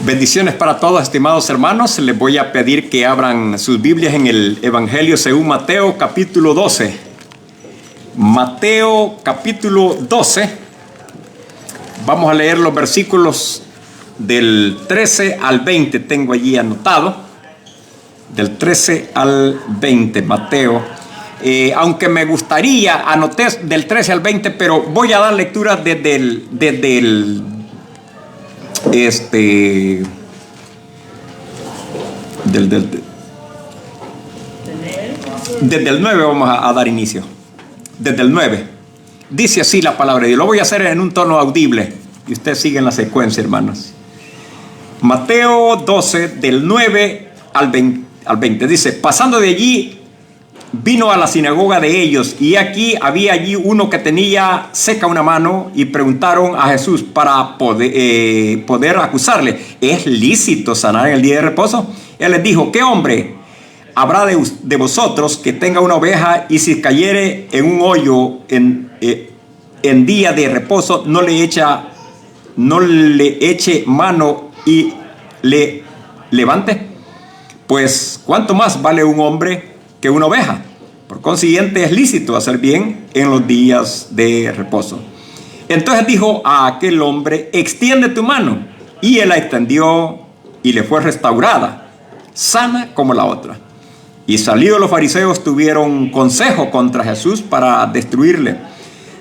Bendiciones para todos, estimados hermanos. Les voy a pedir que abran sus Biblias en el Evangelio según Mateo, capítulo 12. Mateo, capítulo 12. Vamos a leer los versículos del 13 al 20. Tengo allí anotado. Del 13 al 20, Mateo. Aunque me gustaría, anoté del 13 al 20, pero voy a dar lectura desde el 9 vamos a dar inicio. Desde el 9. Dice así la palabra de Dios. Lo voy a hacer en un tono audible y ustedes siguen la secuencia, hermanos. Mateo 12, del 9 al 20. Dice: pasando de allí, vino a la sinagoga de ellos, y aquí había allí uno que tenía seca una mano, y preguntaron a Jesús para poder acusarle: ¿es lícito sanar en el día de reposo? Él les dijo: ¿qué hombre habrá de vosotros que tenga una oveja, y si cayere en un hoyo en día de reposo, no le eche mano y le levante? Pues cuánto más vale un hombre que una oveja. Por consiguiente, es lícito hacer bien en los días de reposo. Entonces dijo a aquel hombre: extiende tu mano. Y él la extendió, y le fue restaurada, sana como la otra. Y salidos los fariseos, tuvieron consejo contra Jesús para destruirle.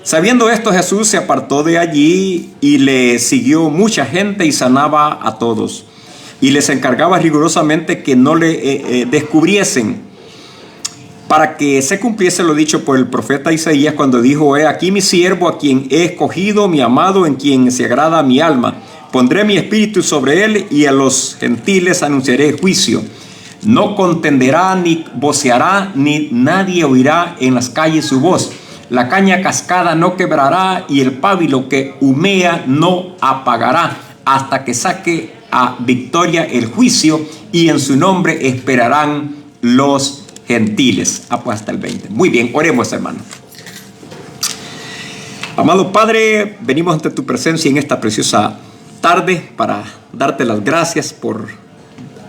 Sabiendo esto, Jesús se apartó de allí, y le siguió mucha gente, y sanaba a todos. Y les encargaba rigurosamente que no le descubriesen, para que se cumpliese lo dicho por el profeta Isaías, cuando dijo: he aquí mi siervo, a quien he escogido, mi amado, en quien se agrada mi alma. Pondré mi espíritu sobre él, y a los gentiles anunciaré juicio. No contenderá, ni voceará, ni nadie oirá en las calles su voz. La caña cascada no quebrará, y el pábilo que humea no apagará, hasta que saque a victoria el juicio, y en su nombre esperarán los gentiles. Pues hasta el 20. Muy bien, oremos, hermano. Amado Padre, venimos ante tu presencia en esta preciosa tarde para darte las gracias por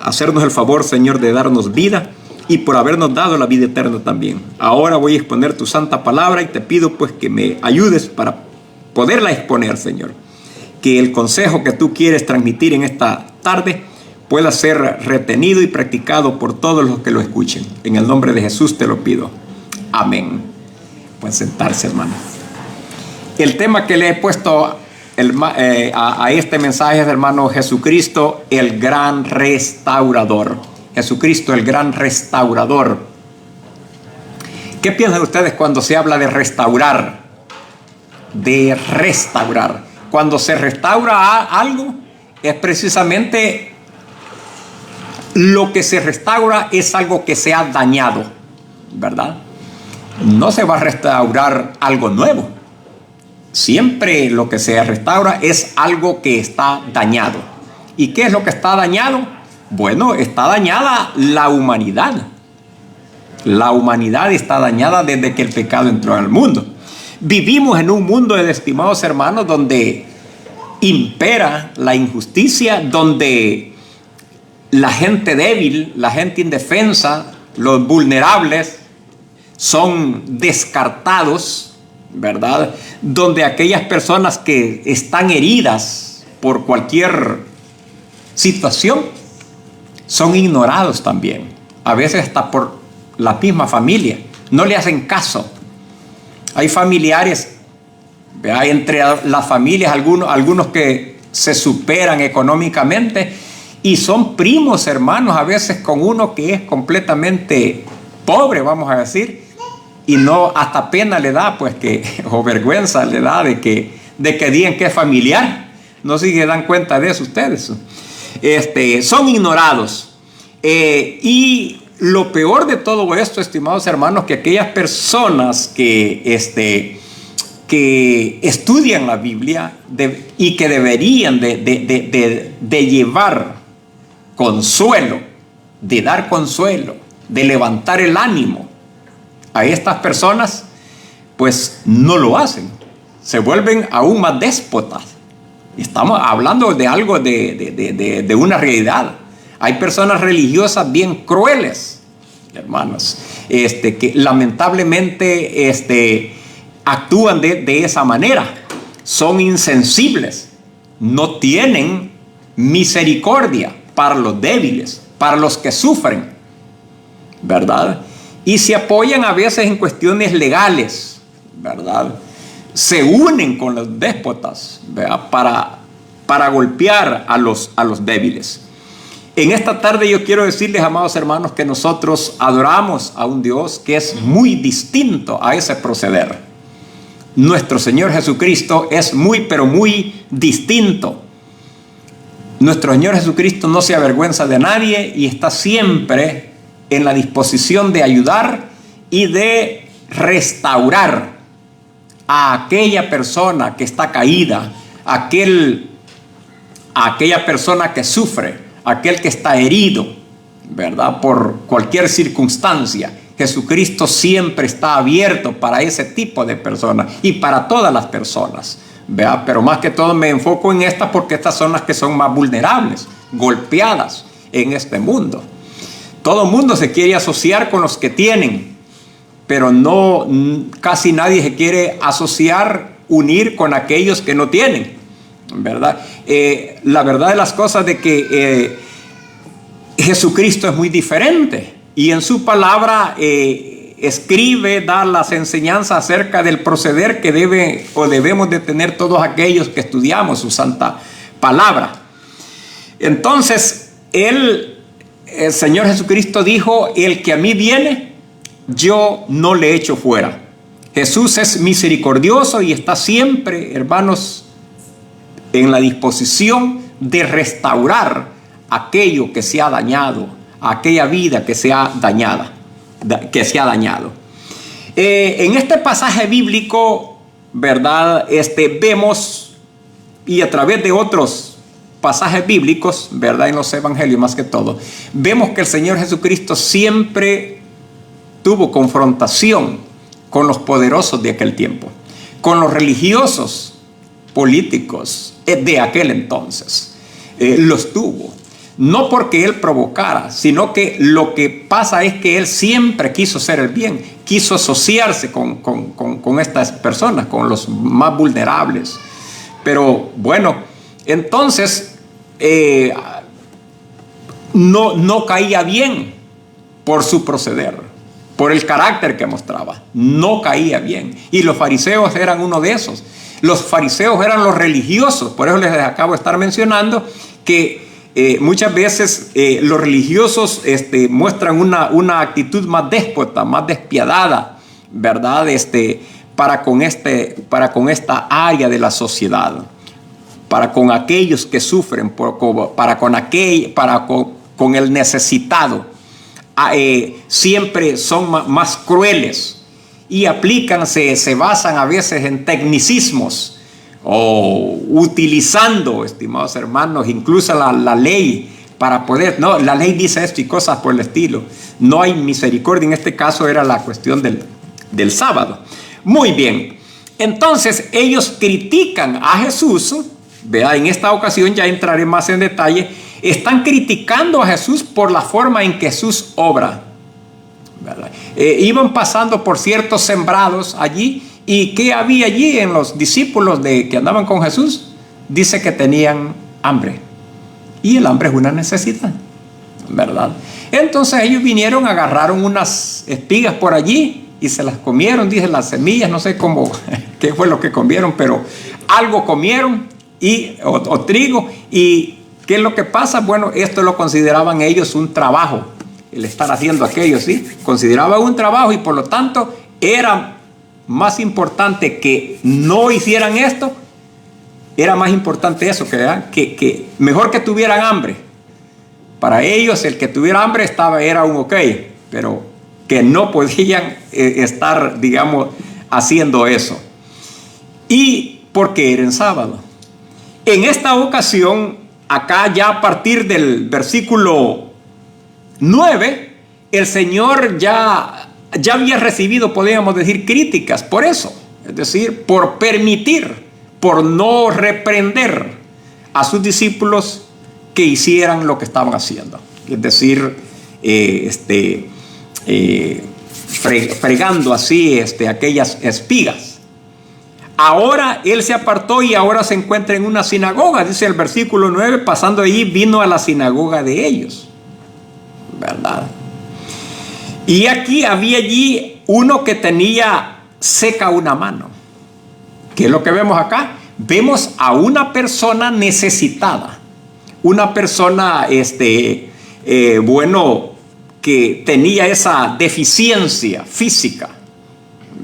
hacernos el favor, Señor, de darnos vida, y por habernos dado la vida eterna también. Ahora voy a exponer tu santa palabra, y te pido pues que me ayudes para poderla exponer, Señor. Que el consejo que tú quieres transmitir en esta tarde pueda ser retenido y practicado por todos los que lo escuchen. En el nombre de Jesús te lo pido. Amén. Pueden sentarse, hermano. El tema que le he puesto a este mensaje es, hermano, Jesucristo, el gran restaurador. Jesucristo, el gran restaurador. ¿Qué piensan ustedes cuando se habla de restaurar? De restaurar. Cuando se restaura algo, es precisamente lo que se restaura, es algo que se ha dañado, ¿verdad? No se va a restaurar algo nuevo. Siempre lo que se restaura es algo que está dañado. ¿Y qué es lo que está dañado? Bueno, está dañada la humanidad. La humanidad está dañada desde que el pecado entró al mundo. Vivimos en un mundo, estimados hermanos, donde impera la injusticia, donde la gente débil, la gente indefensa, los vulnerables son descartados, ¿verdad? Donde aquellas personas que están heridas por cualquier situación son ignorados también. A veces hasta por la misma familia. No le hacen caso. Hay familiares, hay entre las familias algunos que se superan económicamente y son primos hermanos a veces con uno que es completamente pobre, vamos a decir, y no, hasta pena le da, pues, o vergüenza le da de que digan que es familiar. No sé si se dan cuenta de eso ustedes. Son ignorados. Y lo peor de todo esto, estimados hermanos, que aquellas personas que estudian la Biblia y que deberían de llevar consuelo, de dar consuelo, de levantar el ánimo a estas personas, pues no lo hacen. Se vuelven aún más déspotas, Estamos hablando de algo, de una realidad. Hay personas religiosas bien crueles, hermanos, que lamentablemente actúan de esa manera. Son insensibles, no tienen misericordia para los débiles, para los que sufren, ¿verdad? Y se apoyan a veces en cuestiones legales, ¿verdad? Se unen con los déspotas, ¿verdad? Para golpear a los débiles. En esta tarde yo quiero decirles, amados hermanos, que nosotros adoramos a un Dios que es muy distinto a ese proceder. Nuestro Señor Jesucristo es muy, pero muy distinto. Nuestro Señor Jesucristo no se avergüenza de nadie y está siempre en la disposición de ayudar y de restaurar a aquella persona que está caída, a aquella persona que sufre, aquel que está herido, ¿verdad? Por cualquier circunstancia. Jesucristo siempre está abierto para ese tipo de personas y para todas las personas, ¿verdad? Pero más que todo me enfoco en estas porque estas son las que son más vulnerables, golpeadas en este mundo. Todo el mundo se quiere asociar con los que tienen, pero no, casi nadie se quiere asociar, unir con aquellos que no tienen, ¿verdad? La verdad de las cosas de que Jesucristo es muy diferente y en su palabra escribe, da las enseñanzas acerca del proceder que debe o debemos de tener todos aquellos que estudiamos su santa palabra. Entonces, el Señor Jesucristo dijo: el que a mí viene, yo no le echo fuera. Jesús es misericordioso y está siempre, hermanos, en la disposición de restaurar aquello que se ha dañado, aquella vida que se ha dañado. En este pasaje bíblico, ¿verdad? Vemos, y a través de otros pasajes bíblicos, ¿verdad? En los evangelios más que todo, vemos que el Señor Jesucristo siempre tuvo confrontación con los poderosos de aquel tiempo, con los religiosos políticos de aquel entonces. Los tuvo. No porque él provocara, sino que lo que pasa es que él siempre quiso hacer el bien, quiso asociarse con estas personas, con los más vulnerables. Pero bueno, entonces no caía bien por su proceder, por el carácter que mostraba. No caía bien. Y los fariseos eran uno de esos. Los fariseos eran los religiosos. Por eso les acabo de estar mencionando que muchas veces los religiosos muestran una actitud más déspota, más despiadada, ¿verdad? Para con esta área de la sociedad, para con aquellos que sufren, para con el necesitado. Siempre son más crueles y se basan a veces en tecnicismos, o utilizando, estimados hermanos, incluso la ley para poder, no, la ley dice esto y cosas por el estilo. No hay misericordia. En este caso era la cuestión del sábado. Muy bien. Entonces ellos critican a Jesús. Vea, en esta ocasión ya entraré más en detalle. Están criticando a Jesús por la forma en que Jesús obra, ¿verdad? Iban pasando por ciertos sembrados allí. ¿Y qué había allí en los discípulos que andaban con Jesús? Dice que tenían hambre. Y el hambre es una necesidad, ¿verdad? Entonces ellos vinieron, agarraron unas espigas por allí y se las comieron. Dicen las semillas, no sé cómo, qué fue lo que comieron, pero algo comieron o trigo. ¿Y qué es lo que pasa? Bueno, esto lo consideraban ellos un trabajo. El estar haciendo aquello, ¿sí? Consideraban un trabajo y por lo tanto era más importante que no hicieran esto. Era más importante eso, que mejor que tuvieran hambre. Para ellos el que tuviera hambre era un ok, pero que no podían estar, digamos, haciendo eso. Y porque era en sábado. En esta ocasión, acá ya a partir del versículo 9, el Señor ya había recibido, podríamos decir, críticas por eso. Es decir, por permitir, por no reprender a sus discípulos que hicieran lo que estaban haciendo. Es decir, fregando así aquellas espigas. Ahora él se apartó y ahora se encuentra en una sinagoga, dice el versículo 9, pasando allí vino a la sinagoga de ellos, ¿verdad? Y aquí había allí uno que tenía seca una mano. ¿Qué es lo que vemos acá? Vemos a una persona necesitada, una persona, que tenía esa deficiencia física,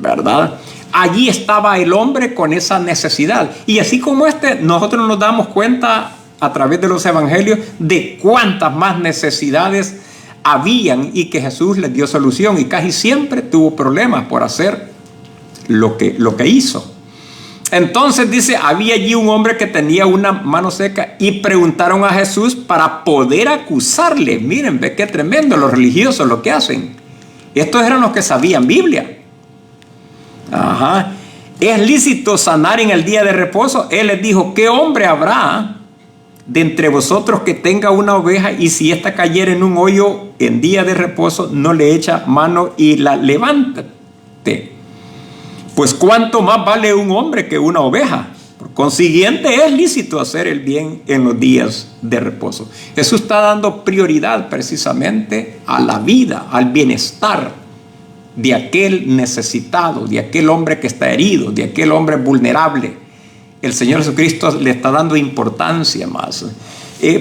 ¿verdad? Allí estaba el hombre con esa necesidad. Y así como nosotros nos damos cuenta a través de los evangelios de cuántas más necesidades habían y que Jesús les dio solución, y casi siempre tuvo problemas por hacer lo que hizo. Entonces dice, había allí un hombre que tenía una mano seca y preguntaron a Jesús para poder acusarle. Miren, ve qué tremendo los religiosos lo que hacen. Estos eran los que sabían Biblia. Ajá. ¿Es lícito sanar en el día de reposo? Él les dijo, ¿qué hombre habrá de entre vosotros que tenga una oveja y si ésta cayera en un hoyo en día de reposo no le echa mano y la levántate? Pues cuánto más vale un hombre que una oveja. Por consiguiente es lícito hacer el bien en los días de reposo. Jesús está dando prioridad precisamente a la vida, al bienestar de aquel necesitado, de aquel hombre que está herido, de aquel hombre vulnerable. El Señor Jesucristo le está dando importancia más.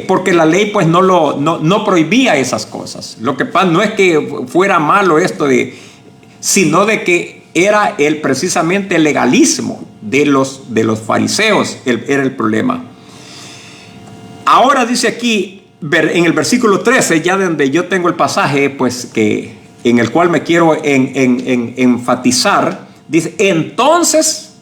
Porque la ley pues no prohibía esas cosas. Lo que pasa no es que fuera malo esto sino de que era precisamente el legalismo de los fariseos, era el problema. Ahora dice aquí, en el versículo 13, ya donde yo tengo el pasaje, pues en el cual me quiero enfatizar, dice, entonces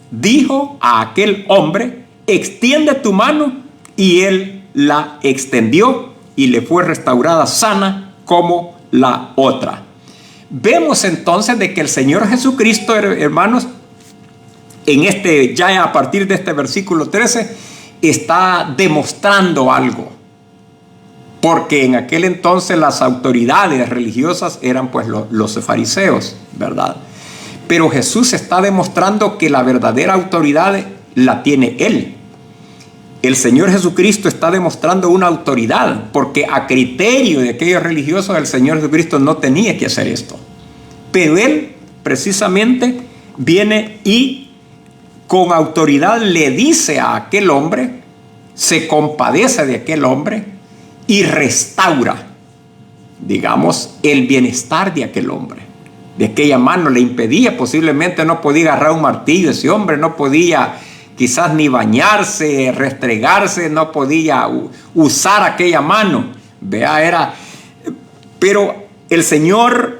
dijo a aquel hombre, extiende tu mano, y él la extendió y le fue restaurada sana como la otra. Vemos entonces de que el Señor Jesucristo, hermanos, ya a partir de este versículo 13, está demostrando algo. Porque en aquel entonces las autoridades religiosas eran pues los fariseos, ¿verdad? Pero Jesús está demostrando que la verdadera autoridad la tiene Él. El Señor Jesucristo está demostrando una autoridad, porque a criterio de aquellos religiosos el Señor Jesucristo no tenía que hacer esto. Pero Él precisamente viene y con autoridad le dice a aquel hombre, se compadece de aquel hombre y restaura, digamos, el bienestar de aquel hombre. De aquella mano le impedía, posiblemente no podía agarrar un martillo, ese hombre no podía quizás ni bañarse, restregarse, no podía usar aquella mano. Pero el Señor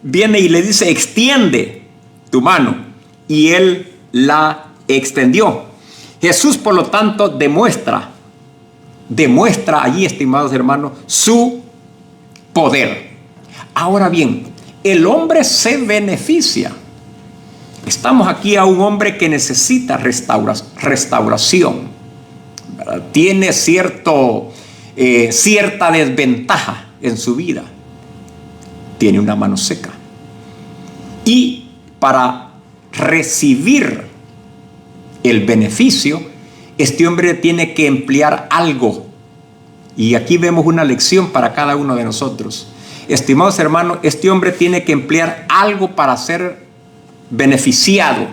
viene y le dice, extiende tu mano, y él la extendió. Jesús, por lo tanto, demuestra allí, estimados hermanos, su poder. Ahora bien, el hombre se beneficia. Estamos aquí a un hombre que necesita restauración, ¿verdad? Tiene cierta desventaja en su vida. Tiene una mano seca. Y para recibir el beneficio, este hombre tiene que emplear algo. Y aquí vemos una lección para cada uno de nosotros. Estimados hermanos, este hombre tiene que emplear algo para ser beneficiado,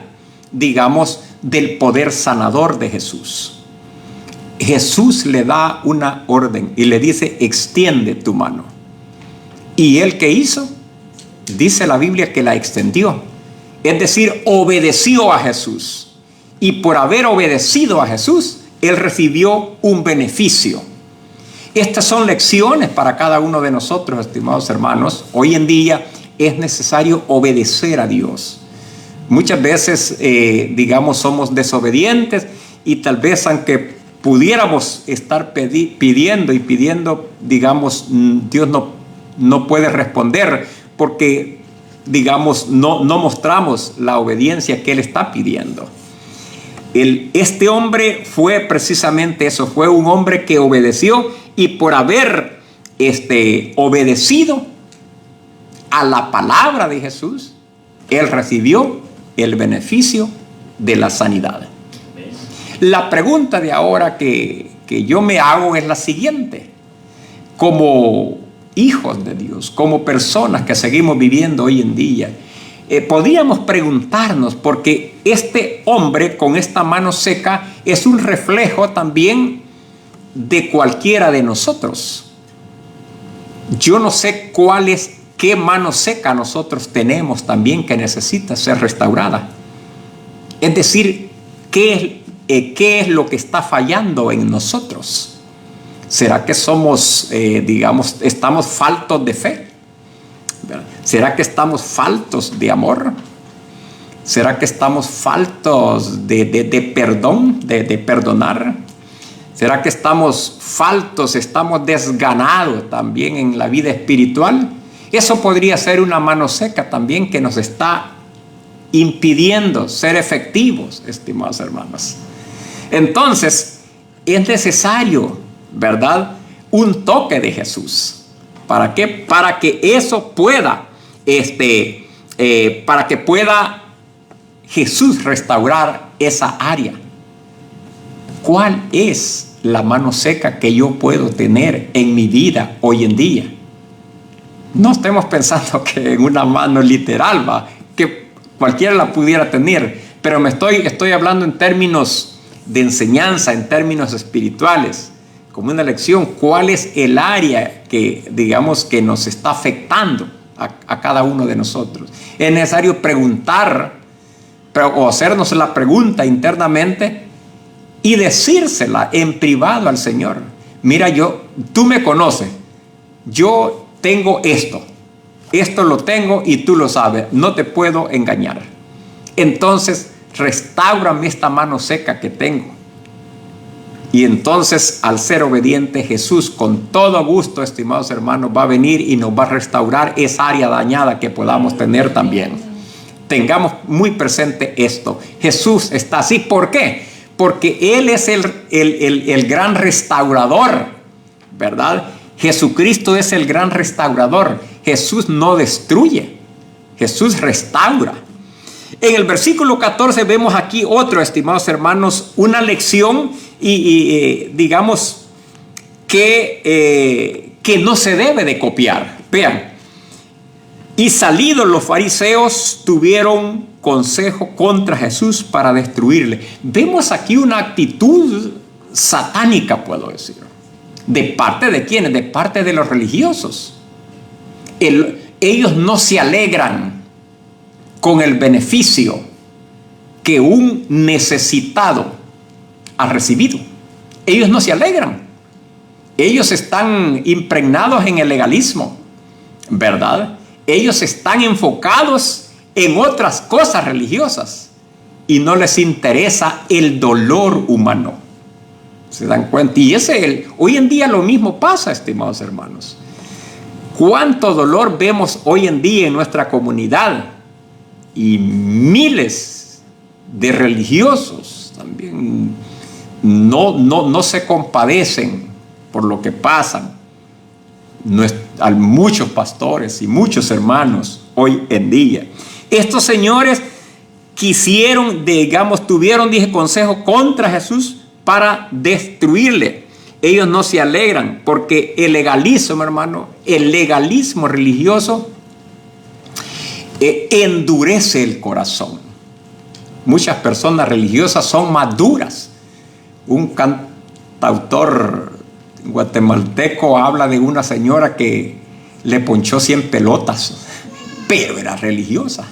digamos, del poder sanador de Jesús. Jesús le da una orden y le dice, extiende tu mano. ¿Y él qué hizo? Dice la Biblia que la extendió. Es decir, obedeció a Jesús. Y por haber obedecido a Jesús, él recibió un beneficio. Estas son lecciones para cada uno de nosotros, estimados hermanos. Hoy en día es necesario obedecer a Dios. Muchas veces, digamos, somos desobedientes y tal vez aunque pudiéramos estar pidiendo, digamos, Dios no puede responder porque, digamos, no mostramos la obediencia que Él está pidiendo. Este hombre fue precisamente eso, fue un hombre que obedeció, y por haber obedecido a la palabra de Jesús, él recibió el beneficio de la sanidad. La pregunta de ahora que yo me hago es la siguiente: como hijos de Dios, como personas que seguimos viviendo hoy en día, podríamos preguntarnos, porque este hombre con esta mano seca es un reflejo también de cualquiera de nosotros. Yo no sé qué mano seca nosotros tenemos también que necesita ser restaurada. Es decir, ¿qué es lo que está fallando en nosotros? ¿Será que somos, estamos faltos de fe? ¿Será que estamos faltos de amor? ¿Será que estamos faltos de perdón, de perdonar? ¿Será que estamos desganados también en la vida espiritual? Eso podría ser una mano seca también que nos está impidiendo ser efectivos, estimados hermanos. Entonces, es necesario, ¿verdad?, un toque de Jesús. ¿Para qué? Para que eso pueda, para que pueda Jesús restaurar esa área. ¿Cuál es la mano seca que yo puedo tener en mi vida hoy en día? No estemos pensando que en una mano literal, que cualquiera la pudiera tener, pero estoy hablando en términos de enseñanza, en términos espirituales, como una lección. ¿Cuál es el área que nos está afectando a cada uno de nosotros? Es necesario preguntar, o hacernos la pregunta internamente y decírsela en privado al Señor. Mira, tú me conoces, yo tengo esto lo tengo y tú lo sabes, no te puedo engañar. Entonces, restáurame esta mano seca que tengo. Y entonces, al ser obediente, Jesús con todo gusto, estimados hermanos, va a venir y nos va a restaurar esa área dañada que podamos tener también. Tengamos muy presente esto. Jesús está así. ¿Por qué? Porque Él es el gran restaurador, ¿verdad? Jesucristo es el gran restaurador. Jesús no destruye, Jesús restaura. En el versículo 14 vemos aquí otro, estimados hermanos, una lección que no se debe de copiar. Vean: y salidos los fariseos tuvieron consejo contra Jesús para destruirle. Vemos aquí una actitud satánica, puedo decir. ¿De parte de quiénes? De parte de los religiosos. Ellos no se alegran con el beneficio que un necesitado ha recibido. Ellos no se alegran. Ellos están impregnados en el legalismo, ¿verdad? Ellos están enfocados en otras cosas religiosas y no les interesa el dolor humano. ¿Se dan cuenta? Y hoy en día lo mismo pasa, estimados hermanos. ¿Cuánto dolor vemos hoy en día en nuestra comunidad? Y miles de religiosos también no se compadecen por lo que pasan. Muchos pastores y muchos hermanos hoy en día. Estos señores tuvieron consejo contra Jesús para destruirle. Ellos no se alegran porque el legalismo, hermano, el legalismo religioso endurece el corazón. Muchas personas religiosas son más duras. Un cantautor guatemalteco habla de una señora que le ponchó 100 pelotas, pero era religiosa.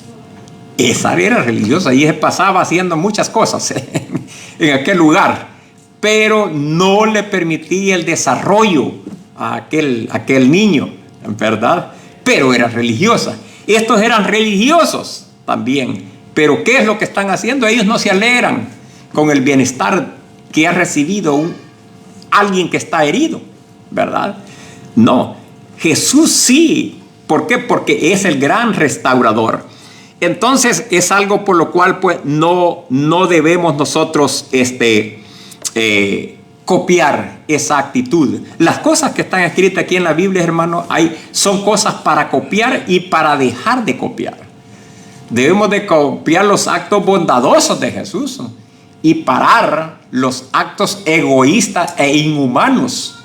Esa era religiosa y pasaba haciendo muchas cosas en aquel lugar, pero no le permitía el desarrollo a aquel niño, ¿verdad? Pero era religiosa. Estos eran religiosos también, pero ¿qué es lo que están haciendo? Ellos no se alegran con el bienestar que ha recibido alguien que está herido, ¿verdad? No, Jesús sí. ¿Por qué? Porque es el gran restaurador. Entonces es algo por lo cual pues no debemos nosotros copiar esa actitud. Las cosas que están escritas aquí en la Biblia, hermano, son cosas para copiar y para dejar de copiar. Debemos de copiar los actos bondadosos de Jesús y parar los actos egoístas e inhumanos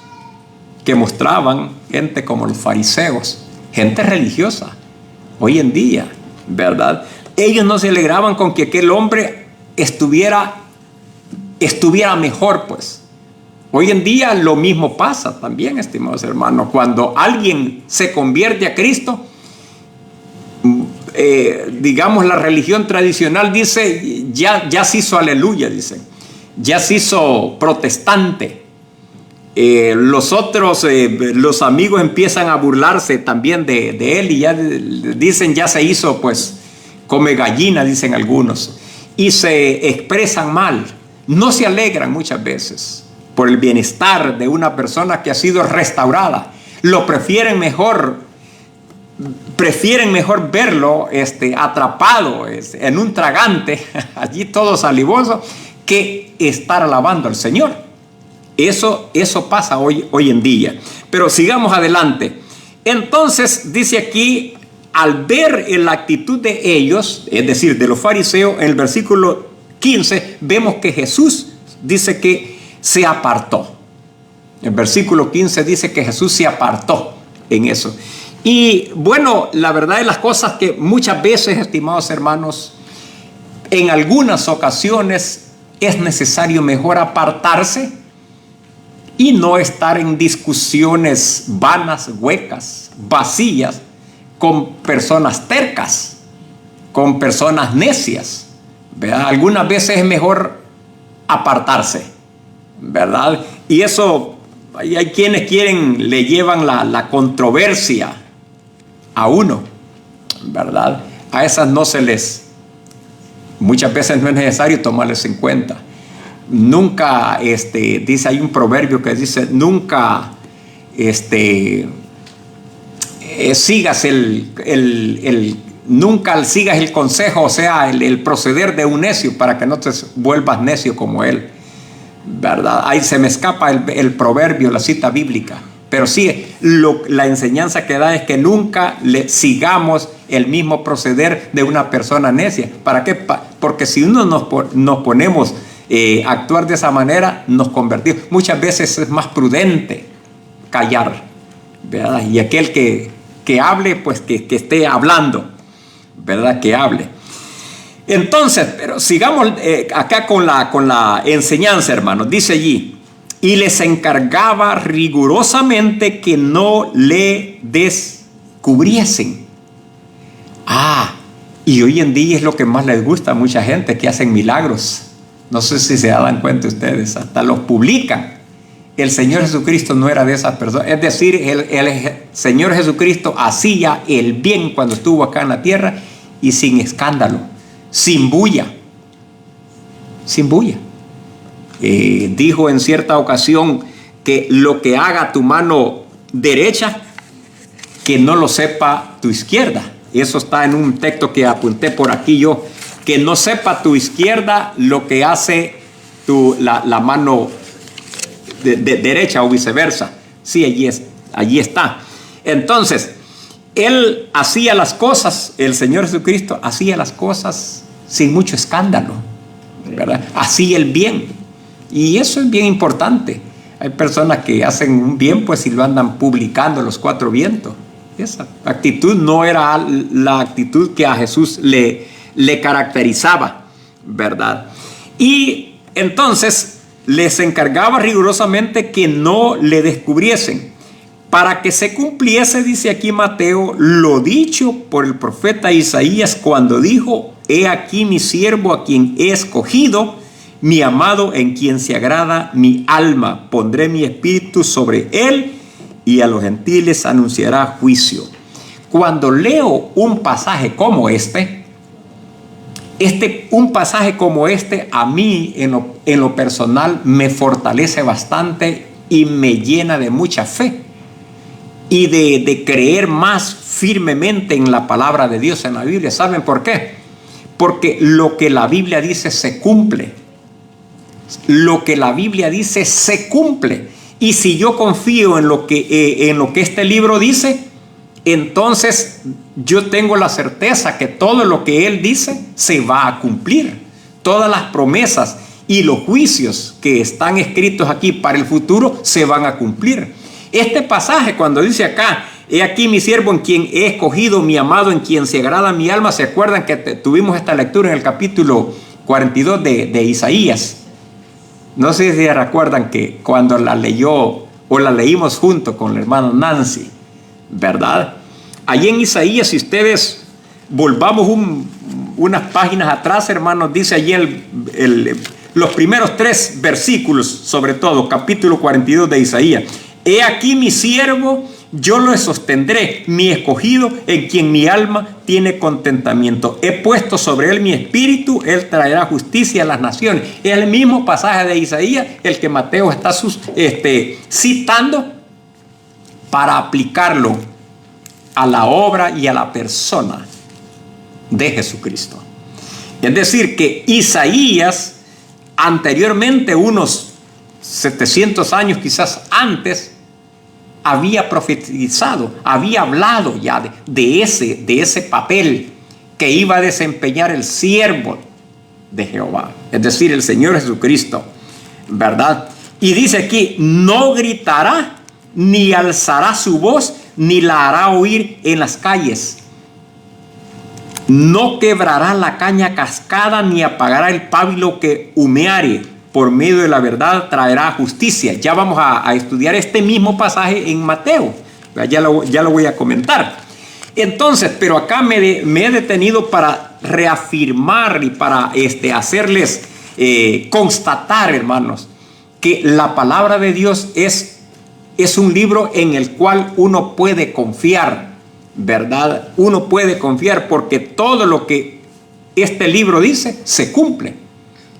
que mostraban gente como los fariseos, gente religiosa, hoy en día, ¿verdad? Ellos no se alegraban con que aquel hombre estuviera mejor, pues. Hoy en día lo mismo pasa también, estimados hermanos. Cuando alguien se convierte a Cristo, digamos, la religión tradicional dice, ya se hizo aleluya, dicen, ya se hizo protestante. Los otros, los amigos empiezan a burlarse también de él y ya dicen, ya se hizo, pues, come gallina, dicen algunos, y se expresan mal, no se alegran muchas veces por el bienestar de una persona que ha sido restaurada. Lo prefieren mejor verlo atrapado en un tragante, allí todo salivoso, que estar alabando al Señor. Eso pasa hoy en día. Pero sigamos adelante. Entonces dice aquí, al ver la actitud de ellos, es decir, de los fariseos, en el versículo 15, vemos que Jesús dice que se apartó. El versículo 15 dice que Jesús se apartó en eso. Y bueno, la verdad de las cosas que muchas veces, estimados hermanos, en algunas ocasiones es necesario mejor apartarse y no estar en discusiones vanas, huecas, vacías, con personas tercas, con personas necias, ¿verdad? Algunas veces es mejor apartarse, ¿verdad? Y eso, hay quienes le llevan la controversia a uno, ¿verdad? A esas muchas veces no es necesario tomarles en cuenta. Nunca, dice, hay un proverbio que dice, nunca, sigas nunca sigas el consejo, o sea, el proceder de un necio, para que no te vuelvas necio como él, ¿verdad? Ahí se me escapa el proverbio, la cita bíblica, pero sí, la enseñanza que da es que nunca sigamos el mismo proceder de una persona necia. ¿Para qué? Porque si uno nos ponemos a actuar de esa manera, nos convertimos. Muchas veces es más prudente callar, ¿verdad? Y aquel que hable, pues que esté hablando, ¿verdad? Que hable. Entonces, pero sigamos acá con la enseñanza, hermanos. Dice allí, y les encargaba rigurosamente que no le descubriesen. Y hoy en día es lo que más les gusta a mucha gente, que hacen milagros. No sé si se dan cuenta ustedes, hasta los publican. El Señor Jesucristo no era de esas personas. Es decir, el Señor Jesucristo hacía el bien cuando estuvo acá en la tierra y sin escándalo, sin bulla. Sin bulla. Dijo en cierta ocasión que lo que haga tu mano derecha, que no lo sepa tu izquierda. Eso está en un texto que apunté por aquí yo. Que no sepa tu izquierda lo que hace la mano derecha o viceversa. Sí, allí está. Entonces, él hacía las cosas, el Señor Jesucristo hacía las cosas sin mucho escándalo, ¿verdad? Hacía el bien. Y eso es bien importante. Hay personas que hacen un bien, pues, y lo andan publicando los cuatro vientos. Esa actitud no era la actitud que a Jesús le caracterizaba, ¿verdad? Y entonces les encargaba rigurosamente que no le descubriesen, para que se cumpliese, dice aquí Mateo, lo dicho por el profeta Isaías cuando dijo: he aquí mi siervo a quien he escogido, mi amado en quien se agrada mi alma, pondré mi espíritu sobre él y a los gentiles anunciará juicio. Cuando leo un pasaje como un pasaje como este, a mí en lo personal me fortalece bastante y me llena de mucha fe. y de creer más firmemente en la palabra de Dios en la Biblia. ¿Saben por qué? Porque lo que la Biblia dice se cumple. Lo que la Biblia dice se cumple. Y si yo confío en lo que este libro dice, entonces yo tengo la certeza que todo lo que él dice se va a cumplir. Todas las promesas y los juicios que están escritos aquí para el futuro se van a cumplir. Este pasaje, cuando dice acá, he aquí mi siervo en quien he escogido, mi amado en quien se agrada mi alma, ¿se acuerdan que tuvimos esta lectura en el capítulo 42 de Isaías? No sé si se recuerdan que cuando la leyó o la leímos junto con la hermana Nancy, ¿verdad? Allí en Isaías, si ustedes volvamos unas páginas atrás, hermanos, dice allí los primeros 3 versículos, sobre todo, capítulo 42 de Isaías. He aquí mi siervo, yo lo sostendré, mi escogido, en quien mi alma tiene contentamiento. He puesto sobre él mi espíritu, él traerá justicia a las naciones. Es el mismo pasaje de Isaías, el que Mateo está citando para aplicarlo a la obra y a la persona de Jesucristo. Es decir, que Isaías, anteriormente, unos 700 años quizás antes, había profetizado, había hablado ya de ese papel que iba a desempeñar el siervo de Jehová, es decir, el Señor Jesucristo, ¿verdad? Y dice aquí, no gritará, ni alzará su voz, ni la hará oír en las calles. No quebrará la caña cascada, ni apagará el pábilo que humeare. Por medio de la verdad traerá justicia. Ya vamos a estudiar este mismo pasaje en Mateo. Ya lo voy a comentar. Entonces, pero acá me he detenido para reafirmar y para hacerles constatar, hermanos, que la palabra de Dios es un libro en el cual uno puede confiar, ¿verdad? Uno puede confiar porque todo lo que este libro dice se cumple.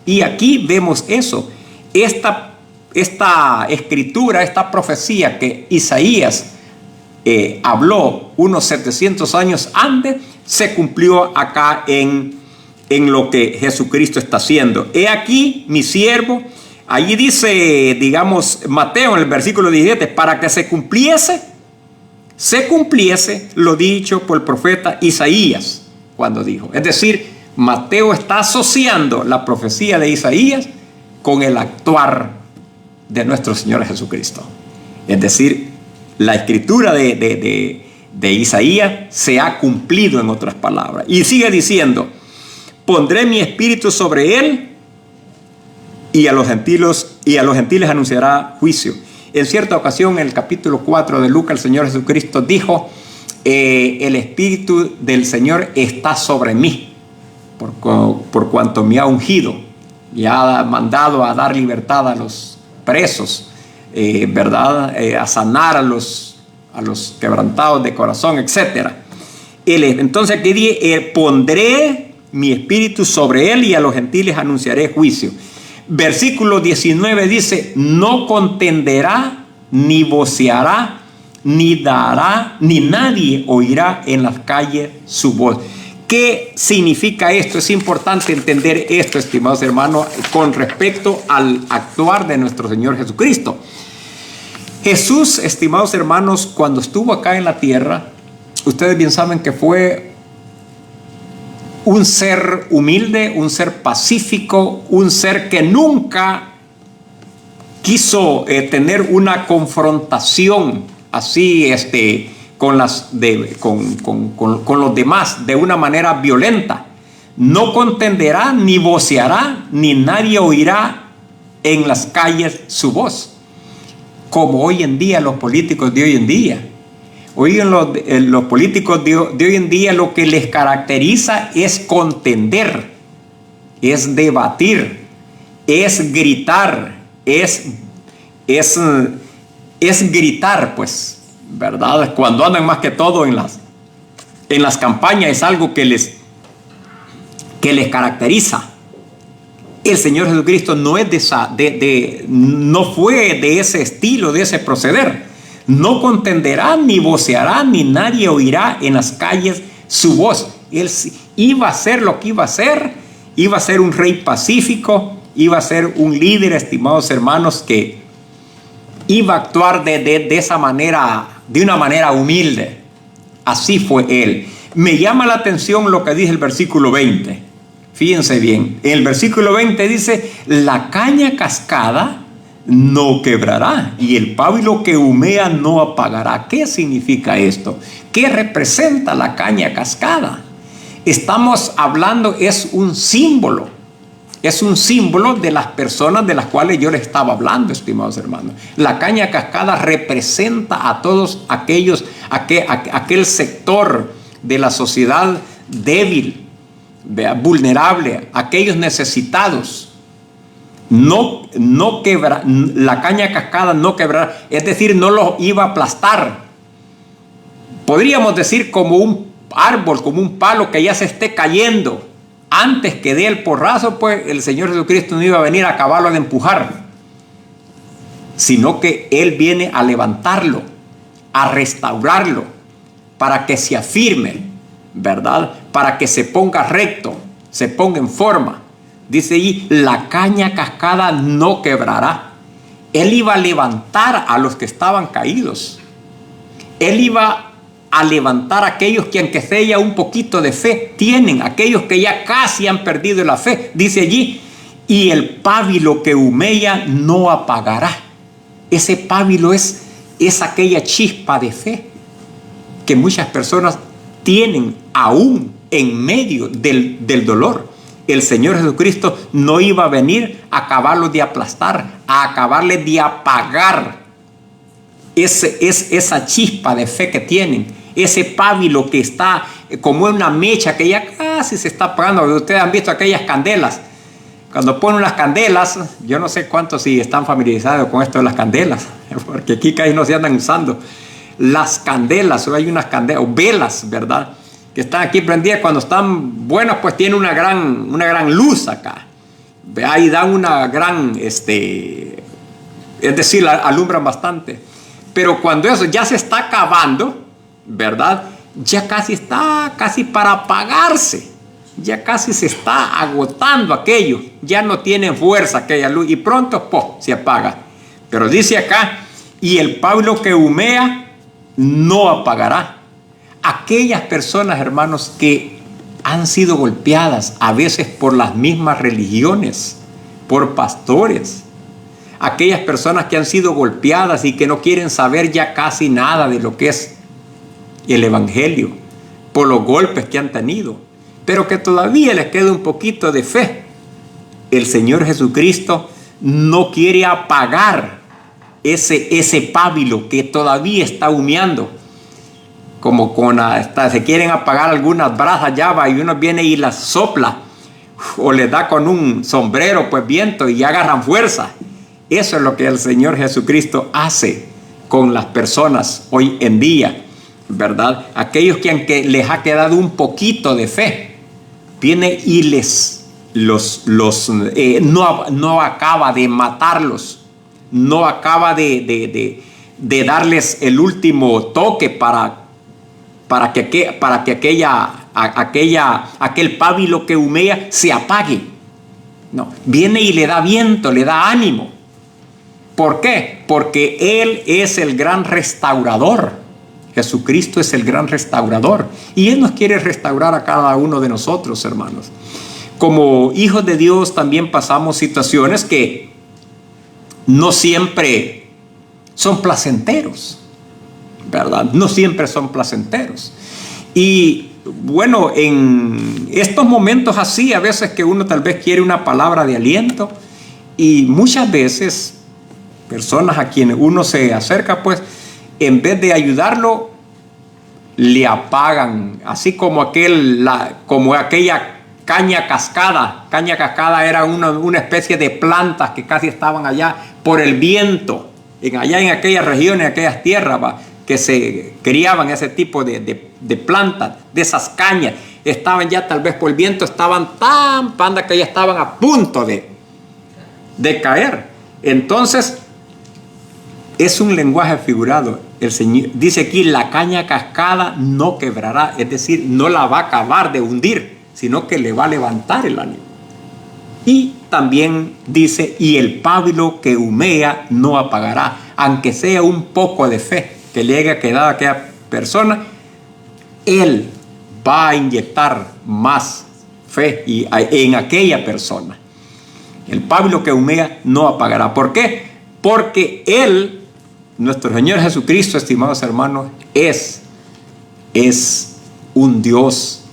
Y aquí vemos eso. Esta escritura, esta profecía que Isaías habló unos 700 años antes, se cumplió acá en lo que Jesucristo está haciendo. He aquí mi siervo. Allí dice, digamos, Mateo en el versículo 17, para que se cumpliese lo dicho por el profeta Isaías cuando dijo. Es decir, Mateo está asociando la profecía de Isaías con el actuar de nuestro Señor Jesucristo. Es decir, la escritura de Isaías se ha cumplido, en otras palabras. Y sigue diciendo, pondré mi espíritu sobre él y a los gentiles anunciará juicio. En cierta ocasión, en el capítulo 4 de Lucas, el Señor Jesucristo dijo, el espíritu del Señor está sobre mí, por cuanto me ha ungido y ha mandado a dar libertad a los presos, ¿verdad? A sanar a los quebrantados de corazón, etc. Entonces aquí dice, pondré mi espíritu sobre él y a los gentiles anunciaré juicio. Versículo 19 dice, no contenderá, ni voceará, ni dará, ni nadie oirá en las calles su voz. ¿Qué significa esto? Es importante entender esto, estimados hermanos, con respecto al actuar de nuestro Señor Jesucristo. Jesús, estimados hermanos, cuando estuvo acá en la tierra, ustedes bien saben que fue un ser humilde, un ser pacífico, un ser que nunca quiso tener una confrontación así, con los demás de una manera violenta. No contenderá, ni voceará, ni nadie oirá en las calles su voz. Como hoy en día los políticos de hoy en día. Hoy los políticos de hoy en día lo que les caracteriza es contender, es debatir, es gritar, es gritar, pues, ¿verdad? Cuando andan más que todo en las campañas es algo que les caracteriza. El Señor Jesucristo no es no fue de ese estilo, de ese proceder, No contenderá, ni voceará, ni nadie oirá en las calles su voz. Él iba a ser lo que iba a ser. Iba a ser un rey pacífico. Iba a ser un líder, estimados hermanos, que iba a actuar de esa manera, de una manera humilde. Así fue él. Me llama la atención lo que dice el versículo 20. Fíjense bien. En el versículo 20 dice: la caña cascada no quebrará y el pábilo que humea no apagará. ¿Qué significa esto? ¿Qué representa la caña cascada? Estamos hablando, es un símbolo. Es un símbolo de las personas de las cuales yo les estaba hablando, estimados hermanos. La caña cascada representa a todos aquellos, aquel sector de la sociedad débil, vulnerable, aquellos necesitados. La caña cascada no quebrará, es decir, no los iba a aplastar. Podríamos decir como un árbol, como un palo que ya se esté cayendo. Antes que dé el porrazo, pues el Señor Jesucristo no iba a venir a acabarlo de empujar, sino que Él viene a levantarlo, a restaurarlo, para que se afirme, ¿verdad? Para que se ponga recto, se ponga en forma. Dice allí: la caña cascada no quebrará. Él iba a levantar a los que estaban caídos. Él iba a levantar a aquellos que, aunque sea un poquito de fe, tienen, aquellos que ya casi han perdido la fe. Dice allí: y el pábilo que humea no apagará. Ese pábilo es aquella chispa de fe que muchas personas tienen aún en medio del dolor. El Señor Jesucristo no iba a venir a acabarlos de aplastar, a acabarles de apagar esa chispa de fe que tienen. Ese pábilo que está como una mecha que ya casi se está apagando. Ustedes han visto aquellas candelas. Cuando ponen unas candelas, yo no sé cuántos si están familiarizados con esto de las candelas, porque aquí casi no se andan usando. Las candelas, o hay unas candelas, o velas, ¿verdad?, que están aquí prendidas. Cuando están buenas, pues tienen una gran luz acá. Ahí dan una gran, es decir, alumbran bastante. Pero cuando eso ya se está acabando, ¿verdad?, ya casi está para apagarse. Ya casi se está agotando aquello. Ya no tiene fuerza aquella luz y pronto se apaga. Pero dice acá: y el pábilo que humea no apagará. Aquellas personas, hermanos, que han sido golpeadas a veces por las mismas religiones, por pastores. Aquellas personas que han sido golpeadas y que no quieren saber ya casi nada de lo que es el evangelio, por los golpes que han tenido, pero que todavía les queda un poquito de fe. El Señor Jesucristo no quiere apagar ese pábilo que todavía está humeando. Como se quieren apagar algunas brasas ya va, y uno viene y las sopla o les da con un sombrero pues viento y agarran fuerza. Eso es lo que el Señor Jesucristo hace con las personas hoy en día, ¿verdad? Aquellos que aunque les ha quedado un poquito de fe, viene y no acaba de matarlos, no acaba de darles el último toque para que aquel pábilo que humea se apague. No, viene y le da viento, le da ánimo. ¿Por qué? Porque Él es el gran restaurador. Jesucristo es el gran restaurador. Y Él nos quiere restaurar a cada uno de nosotros, hermanos. Como hijos de Dios también pasamos situaciones que no siempre son placenteros, ¿verdad? No siempre son placenteros. Y bueno, en estos momentos así, a veces que uno tal vez quiere una palabra de aliento, y muchas veces personas a quienes uno se acerca, pues en vez de ayudarlo, le apagan, así como aquella caña cascada. Caña cascada era una especie de plantas que casi estaban allá por el viento, allá en aquellas regiones, en aquellas tierras, que se criaban ese tipo de plantas, de esas cañas. Estaban ya tal vez por el viento, estaban tan pandas que ya estaban a punto de caer. Entonces, es un lenguaje figurado. el Señor dice aquí, la caña cascada no quebrará, es decir, no la va a acabar de hundir, sino que le va a levantar el ánimo. Y también dice, y el pábilo que humea no apagará, aunque sea un poco de fe que le haya quedado a aquella persona, Él va a inyectar más fe en aquella persona. El pábilo que humea no apagará. ¿Por qué? Porque Él, nuestro Señor Jesucristo, estimados hermanos, es un Dios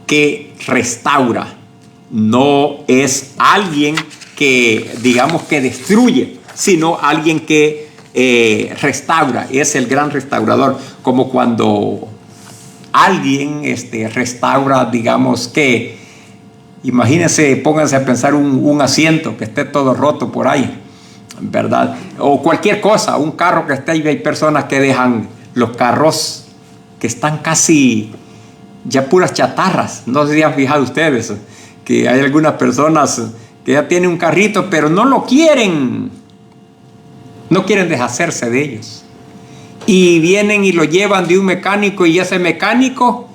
que restaura. No es alguien que, digamos, que destruye, sino alguien que restaura. Es el gran restaurador. Como cuando alguien restaura, digamos que, imagínense, pónganse a pensar un asiento que esté todo roto por ahí, ¿verdad? O cualquier cosa, un carro que esté ahí. Hay personas que dejan los carros que están casi ya puras chatarras. No sé si han fijado ustedes que hay algunas personas que ya tienen un carrito, pero no lo quieren. No quieren deshacerse de ellos. Y vienen y lo llevan de un mecánico, y ese mecánico,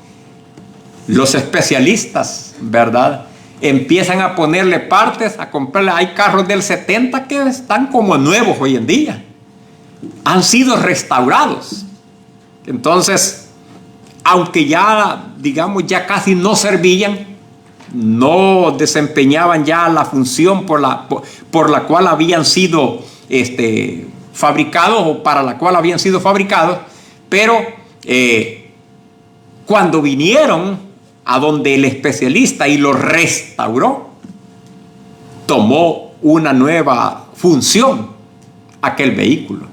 los especialistas, ¿verdad?, empiezan a ponerle partes, a comprarle. Hay carros del 70 que están como nuevos hoy en día. Han sido restaurados. Entonces, aunque ya, digamos, ya casi no servían, no desempeñaban ya la función por la cual habían sido fabricados, o para la cual habían sido fabricados, pero cuando vinieron a donde el especialista y lo restauró, tomó una nueva función aquel vehículo.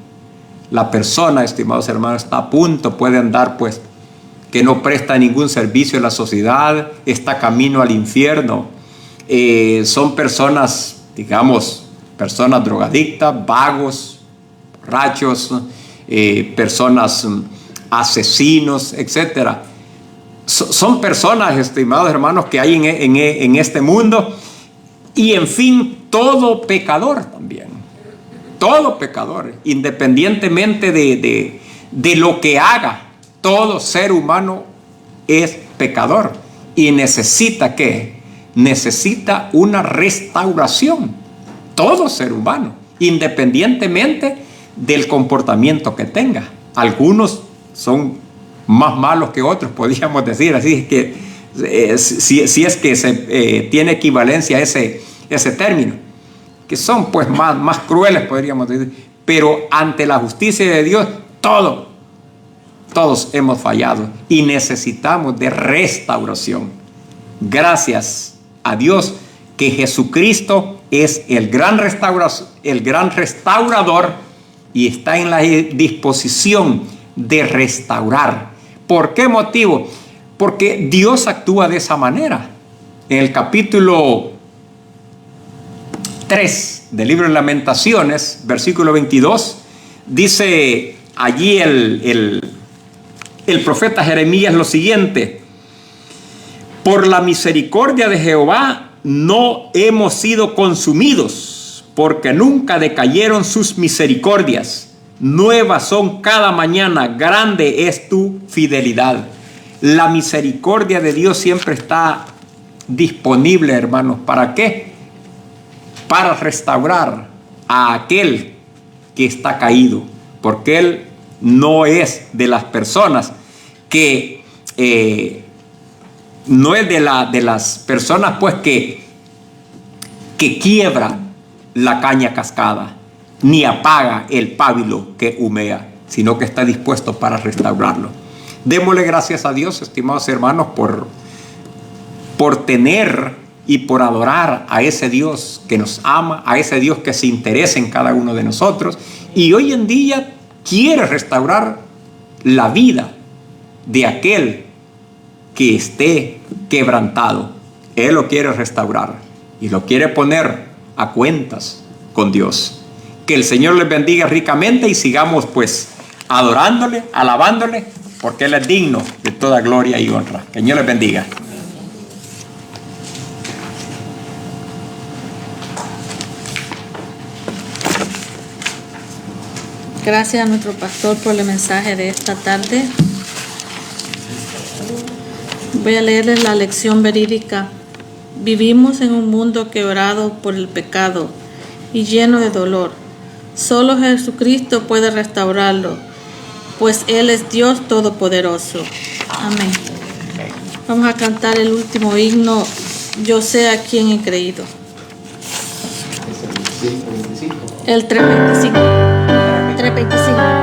La persona, estimados hermanos, está a punto, puede andar pues que no presta ningún servicio a la sociedad, está camino al infierno. Son personas, digamos, personas drogadictas, vagos, borrachos, personas asesinos, etcétera. Son personas, estimados hermanos, que hay en este mundo. Y en fin, todo pecador también. Todo pecador, independientemente de lo que haga. Todo ser humano es pecador. Y necesita ¿qué? Necesita una restauración. Todo ser humano, independientemente del comportamiento que tenga. Algunos son más malos que otros, podríamos decir. Así es que si es que se tiene equivalencia a ese término, que son pues más crueles, podríamos decir. Pero ante la justicia de Dios, todos hemos fallado y necesitamos de restauración. Gracias a Dios que Jesucristo es el gran restaurador y está en la disposición de restaurar. ¿Por qué motivo? Porque Dios actúa de esa manera. En el capítulo 3 del libro de Lamentaciones, versículo 22, dice allí el profeta Jeremías lo siguiente: por la misericordia de Jehová no hemos sido consumidos, porque nunca decayeron sus misericordias. Nuevas son cada mañana, grande es tu fidelidad. La misericordia de Dios siempre está disponible, hermanos. ¿Para qué? Para restaurar a aquel que está caído, porque Él no es de las personas que no es de las personas pues que quiebra la caña cascada, ni apaga el pábilo que humea, sino que está dispuesto para restaurarlo. Démosle gracias a Dios, estimados hermanos, por tener y por adorar a ese Dios que nos ama, a ese Dios que se interesa en cada uno de nosotros, y hoy en día quiere restaurar la vida de aquel que esté quebrantado. Él lo quiere restaurar y lo quiere poner a cuentas con Dios. Que el Señor les bendiga ricamente y sigamos pues adorándole, alabándole, porque Él es digno de toda gloria y honra. Que el Señor les bendiga. Gracias a nuestro pastor por el mensaje de esta tarde. Voy a leerles la lección verídica. Vivimos en un mundo quebrado por el pecado y lleno de dolor. Solo Jesucristo puede restaurarlo, pues Él es Dios Todopoderoso. Amén. Vamos a cantar el último himno, Yo sé a quién he creído. El 325. 325.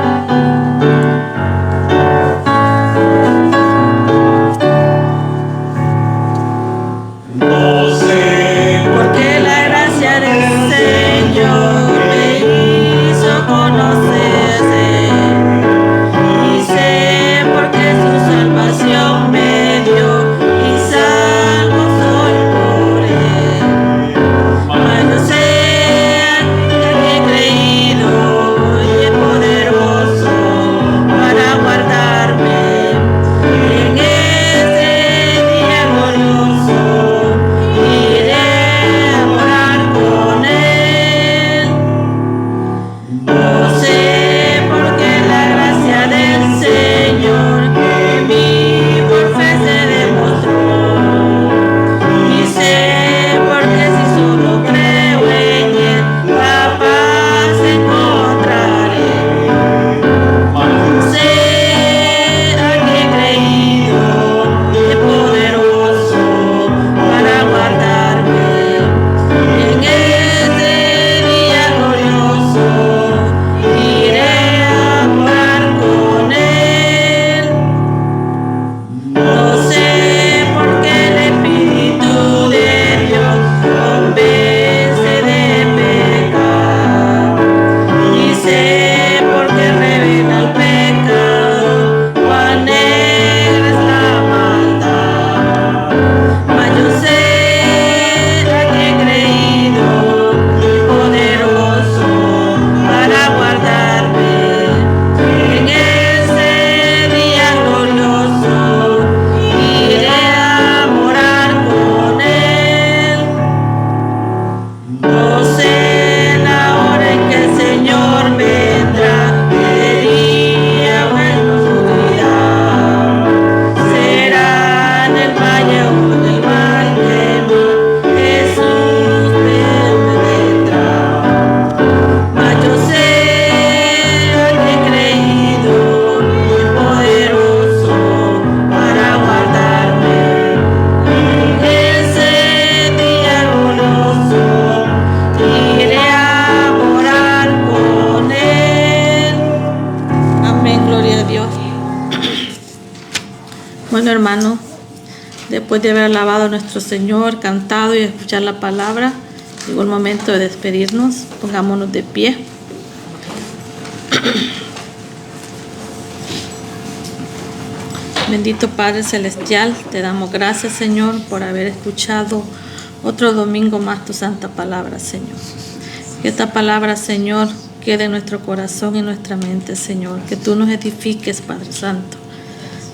Bueno, hermanos, después de haber alabado a nuestro Señor, cantado y escuchar la palabra, llegó el momento de despedirnos. Pongámonos de pie. Bendito Padre Celestial, te damos gracias, Señor, por haber escuchado otro domingo más tu santa palabra, Señor. Que esta palabra, Señor, quede en nuestro corazón y en nuestra mente, Señor. Que tú nos edifiques, Padre Santo.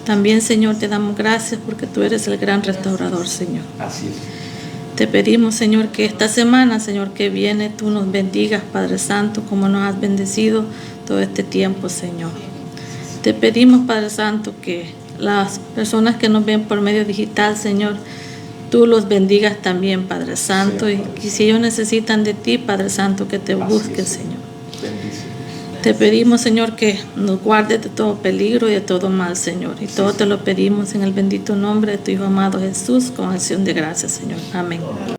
También, Señor, te damos gracias porque tú eres el gran restaurador, Señor. Así es. Te pedimos, Señor, que esta semana, Señor, que viene, tú nos bendigas, Padre Santo, como nos has bendecido todo este tiempo, Señor. Te pedimos, Padre Santo, que las personas que nos ven por medio digital, Señor, tú los bendigas también, Padre Santo, y si ellos necesitan de ti, Padre Santo, que te busquen, Señor. Te pedimos, Señor, que nos guardes de todo peligro y de todo mal, Señor. Y todo te lo pedimos en el bendito nombre de tu Hijo amado Jesús, con acción de gracias, Señor. Amén.